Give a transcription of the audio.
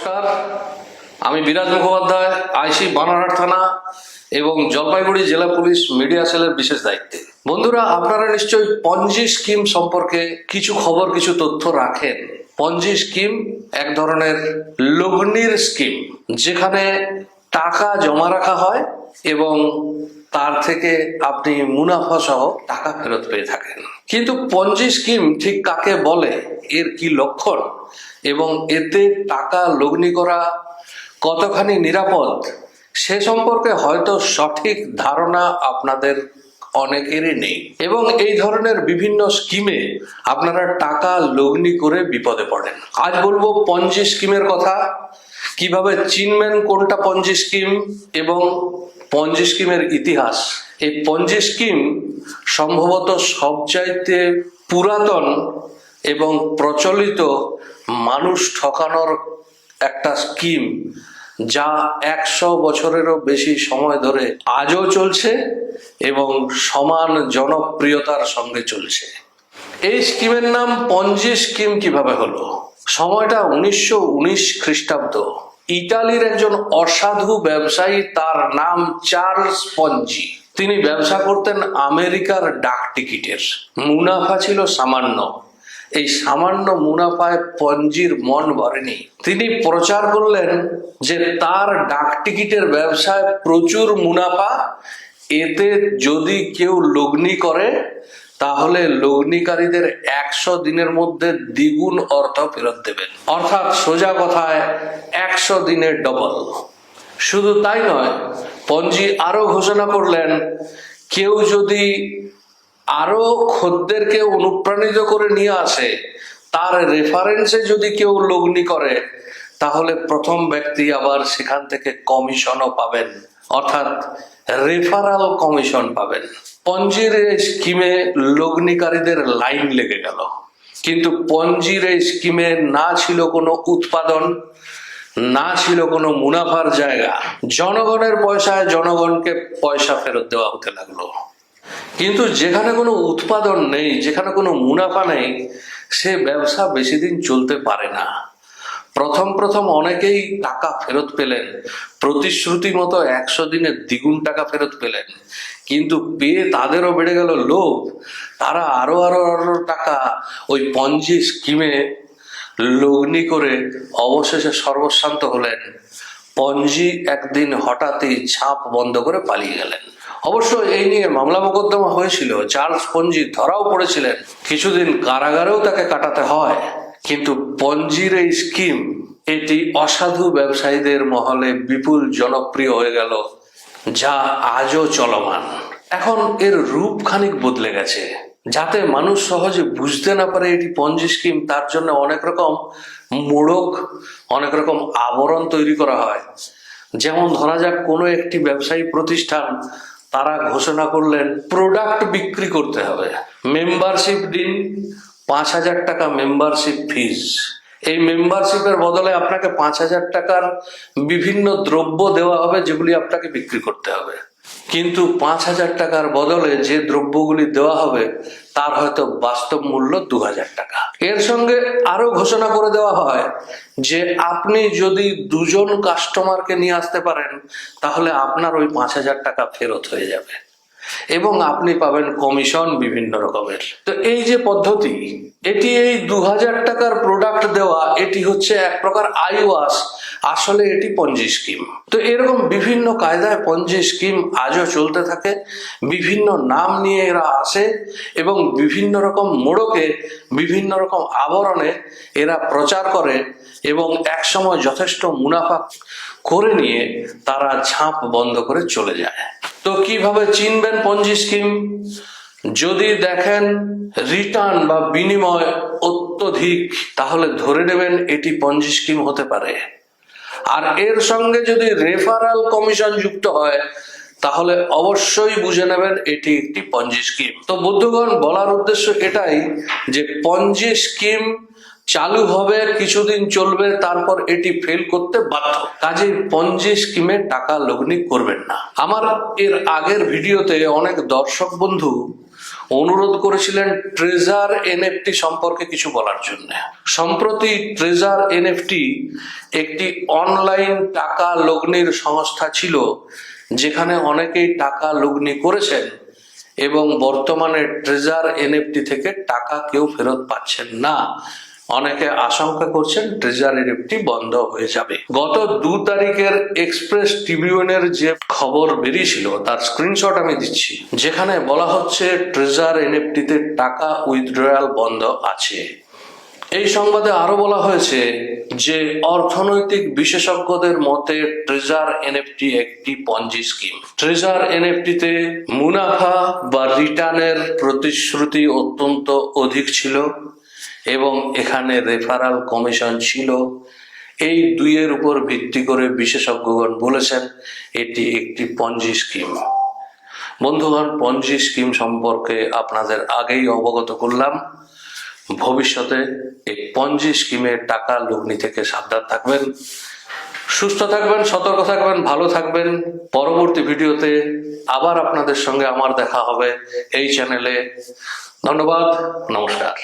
নমস্কার, আমি বিরাজ মুখোপাধ্যায়, আইসি বানারহাট থানা এবং জলপাইগুড়ি জেলা পুলিশ মিডিয়া সেলের বিশেষ দায়িত্বে। বন্ধুরা, আপনারা নিশ্চয়ই পঞ্জি স্কিম সম্পর্কে কিছু খবর, কিছু তথ্য রাখেন। পঞ্জি স্কিম এক ধরনের লগ্নির স্কিম, যেখানে টাকা জমা রাখা হয় এবং তার থেকে আপনি মুনাফা সহ টাকা ফেরত পেয়ে থাকেন। কিন্তু পঞ্জি স্কিম ঠিক কাকে বলে, এর কি লক্ষণ এবং এতে টাকা লগ্নি করা কতখানি নিরাপদ, সে সম্পর্কে হয়তো সঠিক ধারণা আপনাদের অনেকেরই নেই এবং এই ধরনের বিভিন্ন স্কিমে আপনারা টাকা লগ্নি করে বিপদে পড়েন। আজ বলবো পঞ্জি স্কিমের কথা, কিভাবে চিনবেন কোনটা পঞ্জি স্কিম এবং পঞ্জি স্কিমের ইতিহাস। এই পঞ্জি স্কিম সম্ভবত সবচাইতে পুরাতন এবং প্রচলিত মানুষ ঠকানোর একটা স্কিম, যা 100 বছরেরও বেশি সময় ধরে আজও চলছে এবং সমান জনপ্রিয়তার সঙ্গে চলছে। এই স্কিমের নাম পঞ্জি স্কিম কিভাবে হলো? সময়টা 1919 খ্রিস্টাব্দ। ইতালির একজন অসাধু ব্যবসায়ী, তার নাম চার্লস পঞ্জি। তিনি ব্যবসা করতেন আমেরিকার ডাক টিকিটের। মুনাফা ছিল সামান্য। এই সামান্য মুনাফায় পঞ্জির মন ভরেনি। তিনি প্রচার করলেন যে তার ডাক টিকিটের ব্যবসায় প্রচুর মুনাফা, এতে যদি কেউ লগ্নি করে তাহলে লগ্নিকারীদের 100 দিনের মধ্যে দ্বিগুণ অর্থ ফেরত দেবেন। অর্থাৎ সোজা কথায় 100 দিনে ডবল। শুধু তাই নয়, পঞ্জি আরো ঘোষণা করলেন, কেউ যদি আরো খদ্দেরকে অনুপ্রাণিত করে নিয়ে আসে, তার রেফারেন্সে যদি কেউ লগ্নি করে, তাহলে প্রথম ব্যক্তি আবার সেখান থেকে কমিশনও পাবেন, অর্থাৎ রেফারাল কমিশন পাবেন। পঞ্জির এই স্কিমে লগ্নিকারীদের লাইন লেগে গেল। কিন্তু পঞ্জির এই স্কিমে না ছিল কোনো উৎপাদন, না ছিল কোনো মুনাফার জায়গা। জনগণের পয়সায় জনগণকে পয়সা ফেরত দেওয়া হতে লাগলো। কিন্তু যেখানে কোনো উৎপাদন নেই, যেখানে কোনো মুনাফা নেই, সে ব্যবসা বেশি দিন চলতে পারে না। প্রথম অনেকেই টাকা ফেরত পেলেন, প্রতিশ্রুতি মতো 100 দিনে দ্বিগুণ টাকা ফেরত পেলেন, কিন্তু পেয়ে তাদেরও বেড়ে গেল লোভ। তারা আরো টাকা ওই পঞ্জি স্কিমে লগ্নি করে অবশেষে সর্বশান্ত হলেন। পঞ্জি একদিন হঠাৎই ঝাঁপ বন্ধ করে পালিয়ে গেলেন। অবশ্য এই নিয়ে মামলা মোকদ্দমা হয়েছিল, চার্লস পঞ্জি ধরাও পড়েছিলেন, কিছুদিন কারাগারেও তাকে কাটাতে হয়। কিন্তু পঞ্জির এই স্কিম, এটি অসাধু ব্যবসায়ীদের মহলে বিপুল জনপ্রিয় হয়ে গেল, যা আজও চলমান। এখন এর রূপ খানিক বদলে গেছে, যাতে মানুষ সহজে বুঝতে না পারে এটি পঞ্জি স্কিম। তার জন্য অনেক রকম মোড়ক, অনেক রকম আবরণ তৈরি করা হয়। যেমন ধরা যাক, কোনো একটি ব্যবসায়ী প্রতিষ্ঠান, তারা ঘোষণা করলেন প্রোডাক্ট বিক্রি করতে হবে, মেম্বারশিপ দিন, 5,000 টাকা মেম্বারশিপ ফিজ। এই মেম্বারশিপের বদলে আপনাকে 5,000 টাকার বিভিন্ন দ্রব্য দেওয়া হবে, যেগুলি আপনাকে বিক্রি করতে হবে। কিন্তু 5,000 টাকার বদলে যে দ্রব্যগুলি দেওয়া হবে তার হয়তো বাস্তব মূল্য 2,000 টাকা। এর সঙ্গে আরো ঘোষণা করে দেওয়া হয় যে আপনি যদি 2 জন কাস্টমারকে নিয়ে আসতে পারেন, তাহলে আপনার ওই 5,000 টাকা ফেরত হয়ে যাবে এবং আপনি পাবেন কমিশন বিভিন্ন রকমের। তো এই যে পদ্ধতি, এটি এই 2,000 টাকার প্রোডাক্ট দেওয়া, এটি হচ্ছে এক প্রকার আই ওয়াশ। আসলে এটি পঞ্জি স্কিম। তো এরকম বিভিন্ন কায়দায় পঞ্জি স্কিম আজও চলতে থাকে। বিভিন্ন নাম নিয়ে এরা আসে এবং বিভিন্ন রকম মোড়কে, বিভিন্ন রকম আবরণে এরা প্রচার করে এবং একসময় যথেষ্ট মুনাফা করে নিয়ে তারা ঝাঁপ বন্ধ করে চলে যায়। তো কিভাবে চিনবেন পঞ্জি স্কিম? যদি দেখেন রিটার্ন বা বিনিময় অত্যধিক, তাহলে ধরে নেবেন এটি পঞ্জি স্কিম হতে পারে। আর এর সঙ্গে যদি রেফারাল কমিশন যুক্ত হয়, তাহলে অবশ্যই বুঝে নেবেন এটি একটি পঞ্জি স্কিম। তো বন্ধুগণ, বলার উদ্দেশ্য এটাই যে পঞ্জি স্কিম চালু হবে, কিছুদিন চলবে, তারপর এটি ফেল করতে বাধ্য। কাজেই পঞ্জি স্কিমে টাকা লগ্নি করবেন না। আমার এর আগের ভিডিওতে অনেক দর্শক বন্ধু অনুরোধ করেছিলেন ট্রেজার এনএফটি সম্পর্কে কিছু বলার জন্য। সম্প্রতি ট্রেজার এনএফটি একটি অনলাইন টাকা লগ্নির সংস্থা ছিল, যেখানে অনেকেই টাকা লগ্নি করেছেন এবং বর্তমানে ট্রেজার এনএফটি থেকে টাকা কেউ ফেরত পাচ্ছেন না। অনেকে আশঙ্কা করছেন ট্রেজার এনএফটি বন্ধ হয়ে যাবে। গত 2 তারিখের এক্সপ্রেস ট্রিবিউনের যে খবর বেরিয়েছিল তার স্ক্রিনশট আমি দিচ্ছি, যেখানে বলা হচ্ছে ট্রেজার এনএফটিতে টাকা উইথড্রয়াল বন্ধ আছে। এই সংবাদে আরো বলা হয়েছে যে অর্থনৈতিক বিশেষজ্ঞদের মতে ট্রেজার এনএফটি একটি পঞ্জি স্কিম। ট্রেজার এনএফটিতে মুনাফা বা রিটার্নের প্রতিশ্রুতি অত্যন্ত অধিক ছিল এবং এখানে রেফারাল কমিশন ছিল। এই দুইয়ের উপর ভিত্তি করে বিশেষজ্ঞগণ বলেছেন এটি একটি পঞ্জি স্কিম। বন্ধুগণ, পঞ্জি স্কিম সম্পর্কে আপনাদের আগেই অবগত করলাম। ভবিষ্যতে এই পঞ্জি স্কিমের টাকা লগ্নি থেকে সাবধান থাকবেন, সুস্থ থাকবেন, সতর্ক থাকবেন, ভালো থাকবেন। পরবর্তী ভিডিওতে আবার আপনাদের সঙ্গে আমার দেখা হবে এই চ্যানেলে। ধন্যবাদ, নমস্কার।